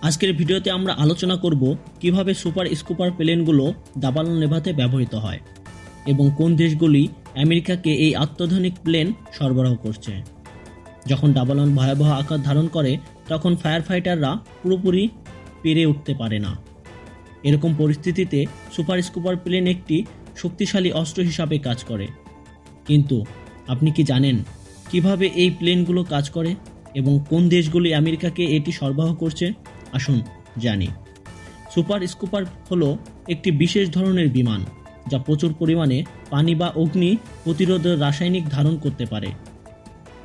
আজকের ভিডিওতে আমরা আলোচনা করব কিভাবে সুপার স্কুপার প্লেনগুলো দাবানল নেভাতে ব্যবহৃত হয় এবং কোন দেশগুলি আমেরিকাকে এই অত্যাধুনিক প্লেন সরবরাহ করছে। যখন দাবানল ভয়াবহ আকার ধারণ করে তখন ফায়ার ফাইটাররা পুরোপুরি পেরে উঠতে পারে না। এরকম পরিস্থিতিতে সুপার স্কুপার প্লেন একটি শক্তিশালী অস্ত্র হিসাবে কাজ করে। কিন্তু আপনি কি জানেন কিভাবে এই প্লেনগুলো কাজ করে এবং কোন দেশগুলি আমেরিকাকে এটি সরবরাহ করছে? আসুন জানি। সুপার স্কুপার হলো একটি বিশেষ ধরনের বিমান যা প্রচুর পরিমাণে পানি বা অগ্নি প্রতিরোধের রাসায়নিক ধারণ করতে পারে।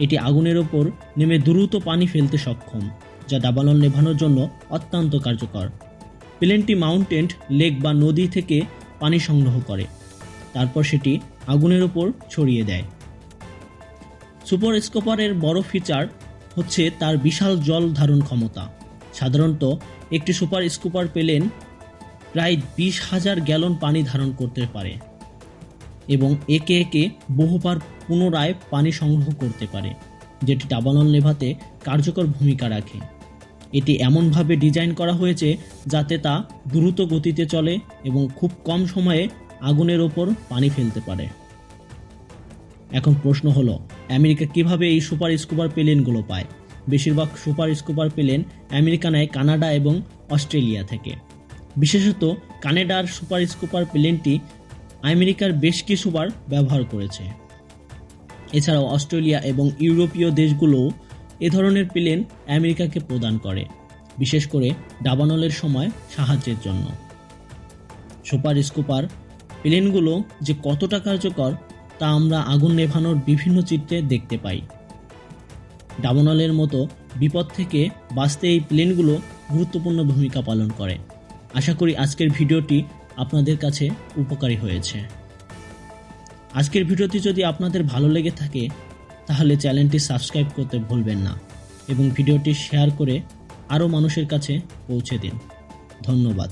এটি আগুনের ওপর নেমে দ্রুত পানি ফেলতে সক্ষম, যা দাবানল নেভানোর জন্য অত্যন্ত কার্যকর। প্লেনটি মাউন্টেন লেক বা নদী থেকে পানি সংগ্রহ করে, তারপর সেটি আগুনের ওপর ছড়িয়ে দেয়। সুপার স্কুপারের বড় ফিচার হচ্ছে তার বিশাল জল ধারণ ক্ষমতা। সাধারণত একটি সুপার স্কুপার প্লেন প্রায় 20,000 গ্যালন পানি ধারণ করতে পারে এবং একে একে বহুবার পুনরায় পানি সংগ্রহ করতে পারে, যেটি দাবানল নেভাতে কার্যকর ভূমিকা রাখে। এটি এমনভাবে ডিজাইন করা হয়েছে যাতে তা দ্রুত গতিতে চলে এবং খুব কম সময়ে আগুনের ওপর পানি ফেলতে পারে। এখন প্রশ্ন হলো, আমেরিকা কিভাবে এই সুপার স্কুপার প্লেনগুলো পায়? বেশিরভাগ সুপার স্কুপার প্লেন আমেরিকা নেয় কানাডা এবং অস্ট্রেলিয়া থেকে। বিশেষত কানাডার সুপার স্কুপার প্লেনটি আমেরিকার বেশ কিছুবার ব্যবহার করেছে। এছাড়াও অস্ট্রেলিয়া এবং ইউরোপীয় দেশগুলোও এ ধরনের প্লেন আমেরিকাকে প্রদান করে, বিশেষ করে দাবানলের সময় সাহায্যের জন্য। সুপার স্কুপার প্লেনগুলো যে কতটা কার্যকর তা আমরা আগুন নেভানোর বিভিন্ন চিত্রে দেখতে পাই। দাবানলের মতো বিপদ থেকে বাঁচতে এই প্লেনগুলো গুরুত্বপূর্ণ ভূমিকা পালন করে। আশা করি আজকের ভিডিওটি আপনাদের কাছে উপকারী হয়েছে। আজকের ভিডিওটি যদি আপনাদের ভালো লেগে থাকে তাহলে চ্যানেলটি সাবস্ক্রাইব করতে ভুলবেন না এবং ভিডিওটি শেয়ার করে আরও মানুষের কাছে পৌঁছে দিন। ধন্যবাদ।